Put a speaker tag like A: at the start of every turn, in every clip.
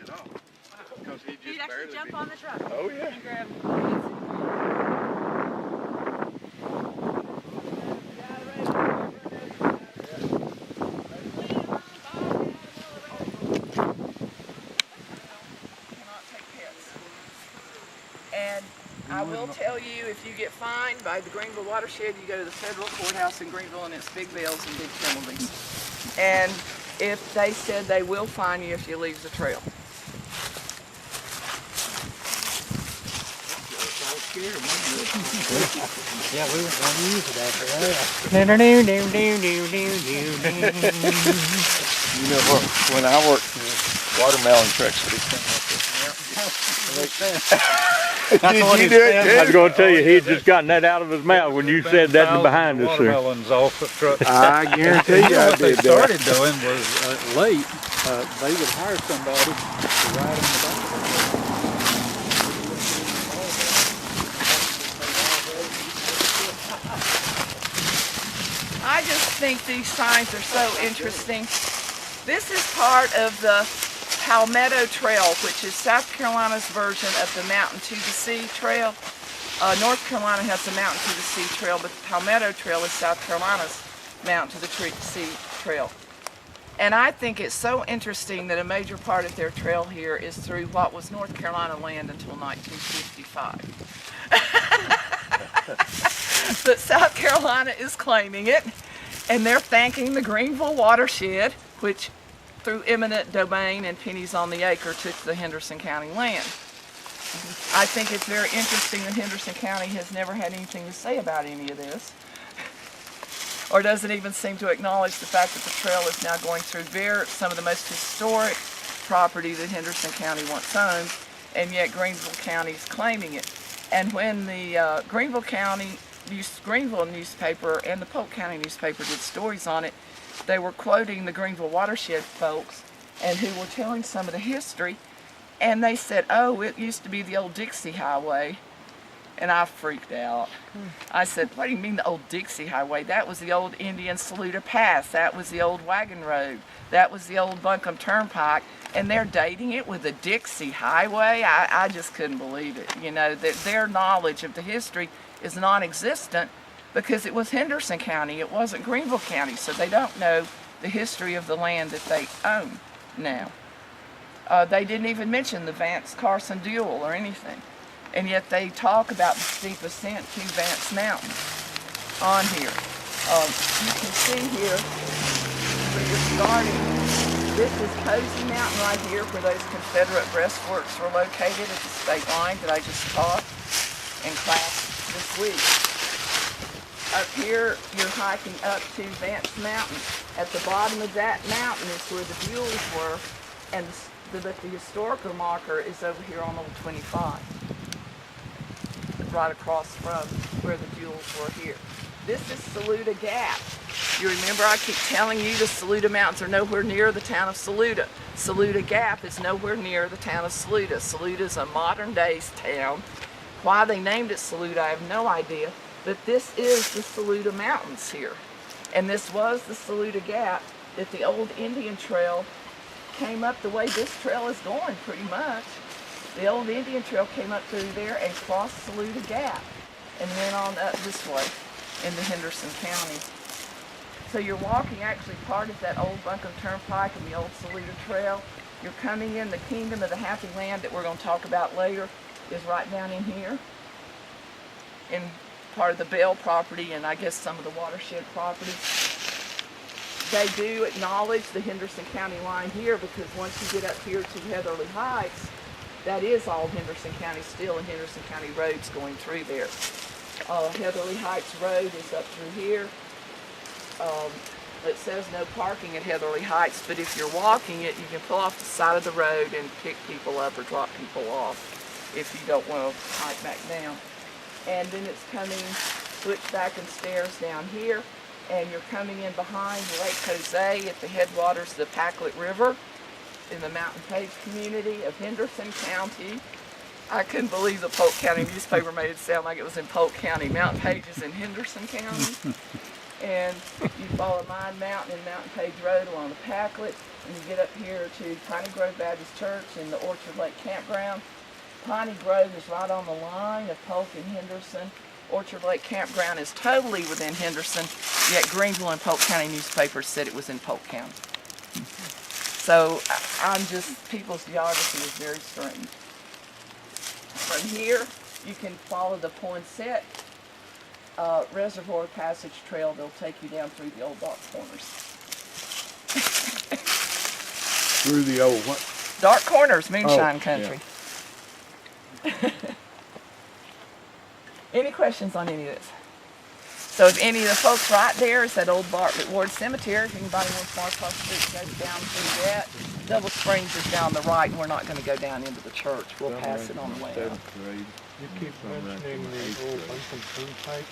A: at all. Because he'd
B: He'd
A: just
B: actually
A: barely
B: jump
A: be.
B: on the truck.
A: Oh, yeah.
B: And grab And I will tell you, if you get fined by the Greenville Watershed, you go to the federal courthouse in Greenville and it's big bills and big penalties. And if they said they will fine you if you leave the trail.
C: Yeah, we were going to use it after that.
A: You know what? When I worked watermelon trucks for these Did you do it too?
D: I was going to tell you, he had just gotten that out of his mouth when you said that behind us there.
C: Watermelons off the truck.
A: I guarantee you I
C: What they
A: did
C: started
A: that.
C: doing was late. They would hire somebody to ride in the back.
B: I just think these signs are so interesting. This is part of the Palmetto Trail, which is South Carolina's version of the Mountain to the Sea Trail. North Carolina has the Mountain to the Sea Trail, but the Palmetto Trail is South Carolina's Mountain to the Sea Trail. And I think it's so interesting that a major part of their trail here is through what was North Carolina land until 1955. But South Carolina is claiming it, and they're thanking the Greenville Watershed, which through eminent domain and pennies on the acre took the Henderson County land. I think it's very interesting that Henderson County has never had anything to say about any of this, or doesn't even seem to acknowledge the fact that the trail is now going through some of the most historic property that Henderson County once owned, and yet Greenville County is claiming it. And when the Greenville newspaper and the Polk County newspaper did stories on it, they were quoting the Greenville Watershed folks and who were telling some of the history, and they said, oh, it used to be the old Dixie Highway. And I freaked out. I said, what do you mean the old Dixie Highway? That was the old Indian Saluda Pass. That was the old wagon road. That was the old Buncombe Turnpike. And they're dating it with the Dixie Highway? I just couldn't believe it. You know, that their knowledge of the history is non-existent because it was Henderson County. It wasn't Greenville County. So they don't know the history of the land that they own now. They didn't even mention the Vance Carson duel or anything. And yet they talk about the steep ascent to Vance Mountain on here. You can see here where you're starting. This is Cozy Mountain right here where those Confederate breastworks were located at the state line that I just taught in class this week. Up here, you're hiking up to Vance Mountain. At the bottom of that mountain is where the duels were, and the historical marker is over here on Old 25. Right across from where the duels were here. This is Saluda Gap. You remember I keep telling you the Saluda Mountains are nowhere near the town of Saluda. Saluda Gap is nowhere near the town of Saluda. Saluda is a modern day town. Why they named it Saluda, I have no idea. But this is the Saluda Mountains here. And this was the Saluda Gap that the old Indian Trail came up the way this trail is going pretty much. The old Indian Trail came up through there and crossed Saluda Gap and went on up this way into Henderson County. So you're walking actually part of that old Buncombe Turnpike and the old Saluda Trail. You're coming in the Kingdom of the Happy Land that we're going to talk about later is right down in here. In part of the Bell property and I guess some of the Watershed properties. They do acknowledge the Henderson County line here because once you get up here to Heatherly Heights, that is all Henderson County still, and Henderson County roads going through there. Heatherly Heights Road is up through here. It says no parking at Heatherly Heights, but if you're walking it, you can pull off the side of the road and pick people up or drop people off if you don't want to hike back down. And then it's coming switchback and stairs down here, and you're coming in behind Lake Jose at the headwaters of the Packlet River in the Mountain Page community of Henderson County. I couldn't believe the Polk County newspaper made it sound like it was in Polk County. Mountain Page is in Henderson County. And you follow Mine Mountain and Mountain Page Road along the Packlet, and you get up here to Piney Grove Baptist Church and the Orchard Lake Campground. Piney Grove is right on the line of Polk and Henderson. Orchard Lake Campground is totally within Henderson, yet Greenville and Polk County newspapers said it was in Polk County. So people's geography is very strange. From here, you can follow the Poinsett Reservoir Passage Trail. They'll take you down through the old Dark Corners.
C: Through the old what?
B: Dark Corners, Moonshine Country.
C: Yeah.
B: Any questions on any of this? So if any of the folks right there is that old Bartlett Ward Cemetery, if anybody wants to walk across the street, go down through that. Double Springs is down the right, and we're not going to go down into the church. We'll pass it on the way out.
E: You keep mentioning the old Buncombe Turnpike.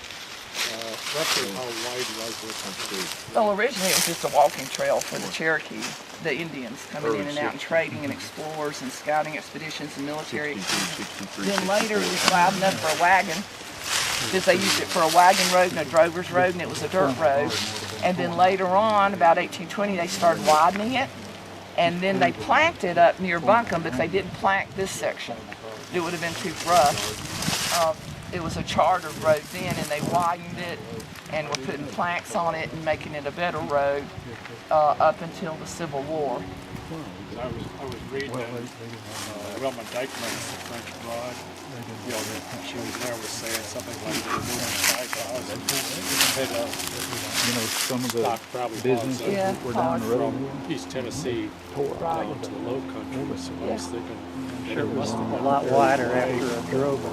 E: Roughly how wide was it?
B: Well, originally it was just a walking trail for the Cherokee, the Indians coming in and out and trading and explorers and scouting expeditions and military. Then later it was wide enough for a wagon, because they used it for a wagon road and a drover's road, and it was a dirt road. And then later on, about 1820, they started widening it, and then they planked it up near Buncombe, but they didn't plank this section. It would have been too rough. It was a chartered road then, and they widened it and were putting planks on it and making it a better road up until the Civil War.
E: I was reading Wilma Dykeman's The French Broad. You know, she was there was saying something like they were moving 5,000.
C: Some of the businesses that were down the road
E: from East Tennessee down to the Low Country. So I was thinking
D: Sure must have been a lot wider after a drover.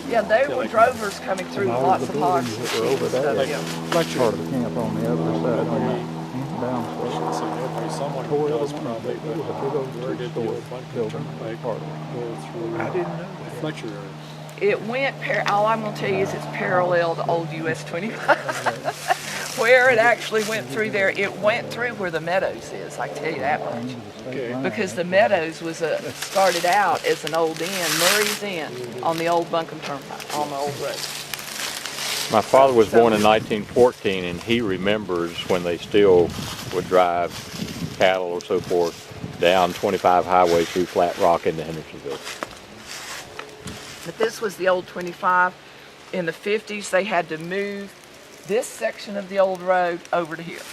B: Yeah, they were drovers coming through with lots of hogs and sheep and stuff.
E: like
B: Yeah.
E: Fletcher.
C: part of the camp on the other side.
E: Someone who does probably, but where did the old Buncombe Turnpike go through?
C: I didn't know.
E: The Fletcher area.
B: It went, all I'm going to tell you is it's parallel to old US 25. Where it actually went through there, it went through where the Meadows is, I can tell you that much.
E: Okay.
B: Because the Meadows was started out as an old inn, Murray's Inn, on the old Buncombe Turnpike, on the old road.
D: My father was born in 1914, and he remembers when they still would drive cattle or so forth down 25 highway through Flat Rock into Hendersonville.
B: But this was the old 25. In the 50s, they had to move this section of the old road over to here.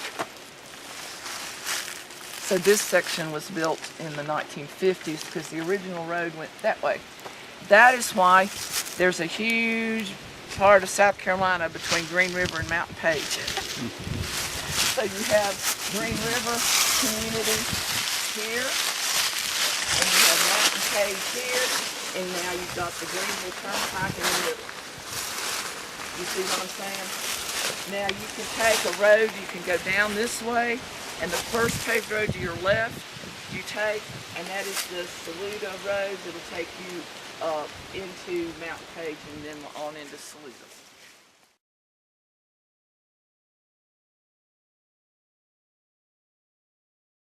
B: So this section was built in the 1950s because the original road went that way. That is why there's a huge part of South Carolina between Green River and Mountain Page. So you have Green River community here, and you have Mountain Page here, and now you've got the Greenville Turnpike in the middle. You see what I'm saying? Now you can take a road, you can go down this way, and the first paved road to your left, you take, and that is the Saluda Road that'll take you into Mountain Page and then on into Saluda.